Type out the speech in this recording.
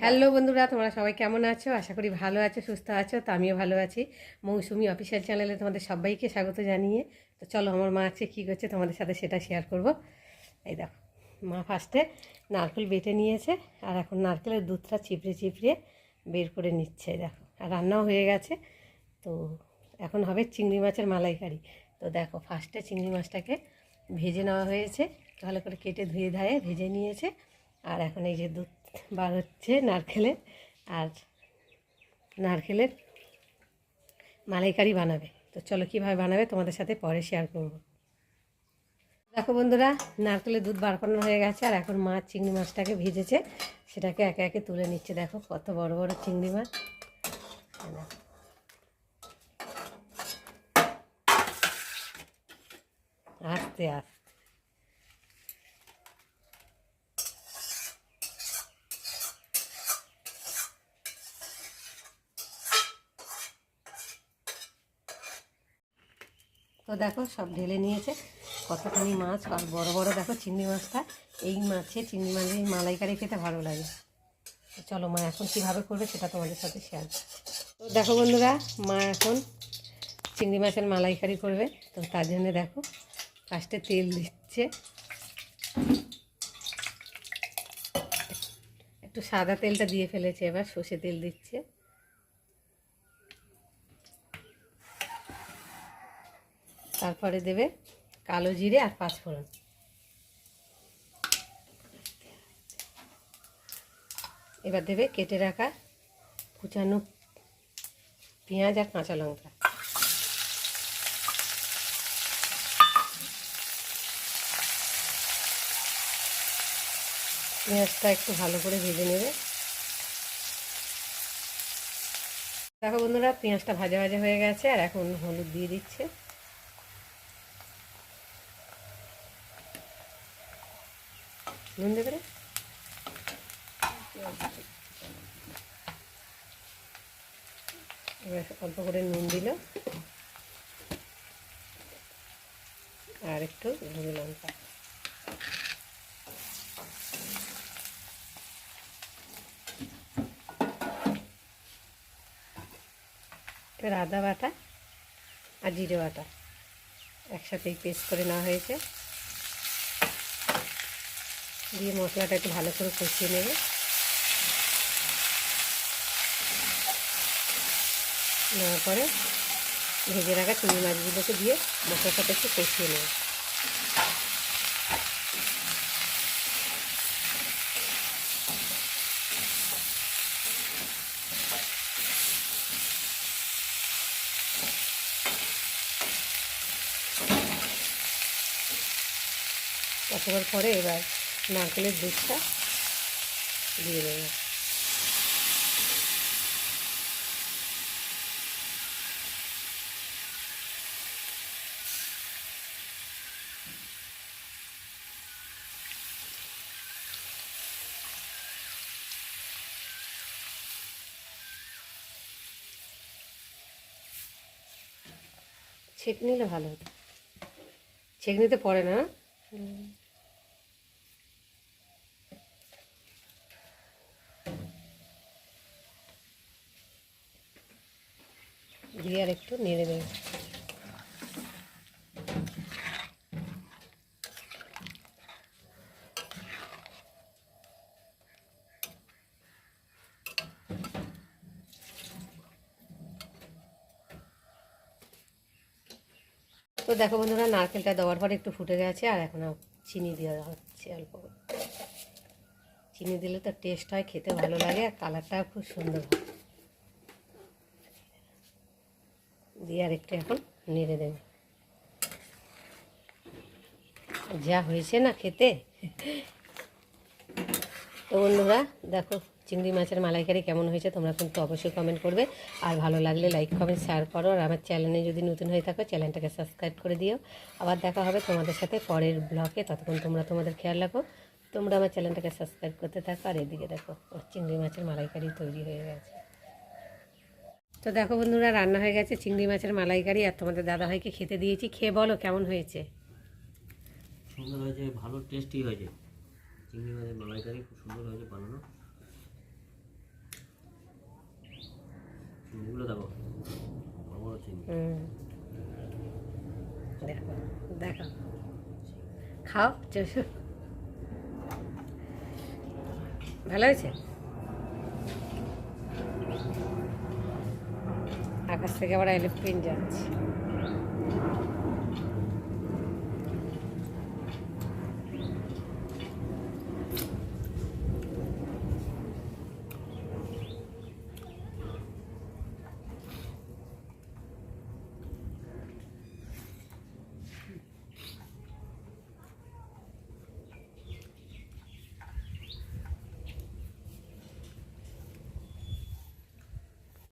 Hello বন্ধুরা, তোমরা সবাই কেমন আছো? আশা করি ভালো আছো, সুস্থ আছো। তো আমিও ভালো আছি। মৌসুমি অফিসিয়াল চ্যানেলে তোমাদের সবাইকে স্বাগত জানিয়ে তো চলো আমার মা আজকে কী করছে তোমাদের সাথে সেটা শেয়ার করব। এই দেখো, মা ফার্স্টে নারকেল বেটে নিয়েছে আর এখন নারকেলের দুধটা চিপড়ে চিপড়ে বের করে নিচ্ছে। দেখো, আর রান্নাও হয়ে গেছে। তো এখন হবে চিংড়ি মাছের মালাইকারি। তো দেখো, ফার্স্টে চিংড়ি মাছটাকে ভেজে নেওয়া হয়েছে, ভালো করে কেটে ধুয়ে ধায়ে ভেজে নিয়েছে। আর এখন এই যে দুধ বার হচ্ছে নারকেলের, আর নারকেলের মালাইকারি বানাবে। তো চলো কীভাবে বানাবে তোমাদের সাথে পরে শেয়ার করব। দেখো বন্ধুরা, নারকেলের দুধ বার করানো হয়ে গেছে আর এখন মাছ চিংড়ি মাছটাকে ভেজেছে, সেটাকে একে একে তুলে নিচ্ছে। দেখো কত বড় বড় চিংড়ি মাছ। আস্তে আস্তে তো দেখো সব ঢেলে নিয়েছে। কতখানি মাছ আর বড় বড় দেখো চিংড়ি মাছটা। এই মাছে চিংড়ি মাছের মালাইকারি খেতে ভালো লাগে। তো চলো মা এখন কীভাবে করবে সেটা তোমাদের সাথে শেয়ার। তো দেখো বন্ধুরা, মা এখন চিংড়ি মাছের মালাইকারি করবে। তো তার জন্য দেখো ফার্স্টে তেল দিচ্ছে, একটু সাদা তেলটা দিয়ে ফেলেছে, এবার সর্ষে তেল দিচ্ছে। তারপরে দেবে কালো জিরে আর পাঁচফোড়ন। এবার দেবে কেটে রাখা কুচানো পেঁয়াজ আর কাঁচা লঙ্কা। পেঁয়াজটা একটু ভালো করে ভেজে নেবে। দেখো বন্ধুরা, পেঁয়াজটা ভাজা ভাজা হয়ে গেছে আর এখন হলুদ দিয়ে দিচ্ছে। নুন দেবে, এবার অল্প করে নুন দিল আর একটু ঝুড়ি লঙ্কা। এবার আদা বাটা আর জিরে বাটা একসাথেই পেস্ট করে নেওয়া হয়েছে, দিয়ে মশলাটা একটু ভালো করে কষিয়ে নেবে। নেওয়ার পরে ভেজে রাখা চিংড়ি মাছগুলোকে দিয়ে মশলাটাকে একটু কষিয়ে নেবে। কষাবার পরে এবার নারকেলের দুধটা দিয়ে দেবে। ছেঁকে নিলে ভালো হতো, ছেঁকে নিতে পড়ে না। দিয়ে আর একটু নেড়ে দেবে। তো দেখো বন্ধুরা, নারকেলটা দেওয়ার পরে একটু ফুটে গেছে আর এখন চিনি দেওয়া হচ্ছে অল্প। চিনি দিলে তো টেস্ট হয়, খেতে ভালো লাগে আর কালারটাও খুব সুন্দর হয়। দিয়ে আর একটু এখন নেড়ে দেবে। যা হয়েছে না খেতে। তো বন্ধুরা দেখো, চিংড়ি মাছের মালাইকারি কেমন হয়েছে তোমরা কিন্তু অবশ্যই কমেন্ট করবে। আর ভালো লাগলে লাইক কমেন্ট শেয়ার করো। আর আমার চ্যানেলে যদি নতুন হয়ে থাকো চ্যানেলটাকে সাবস্ক্রাইব করে দিও। আবার দেখা হবে তোমাদের সাথে পরের ব্লগে। ততক্ষণ তোমরা তোমাদের খেয়াল রাখো। তোমরা আমার চ্যানেলটাকে সাবস্ক্রাইব করতে থাকো। আর এদিকে দেখো চিংড়ি মাছের মালাইকারি তৈরি হয়ে গেছে। তো দেখো বন্ধুরা, রান্না হয়ে গেছে চিংড়ি মাছের মালাইকারি আর তোমাদের দাদাভাইকে খেতে দিয়েছি। খেয়ে বলো কেমন হয়েছে। সুন্দর হয়েছে, ভালো টেস্টি হয়েছে। চিংড়ি মাছের মালাইকারি খুব সুন্দর হয়েছে বানানো। খাও চষো। ভালো হয়েছে? আকাশ থেকে আবার এলিফ্যান্ট যাচ্ছে।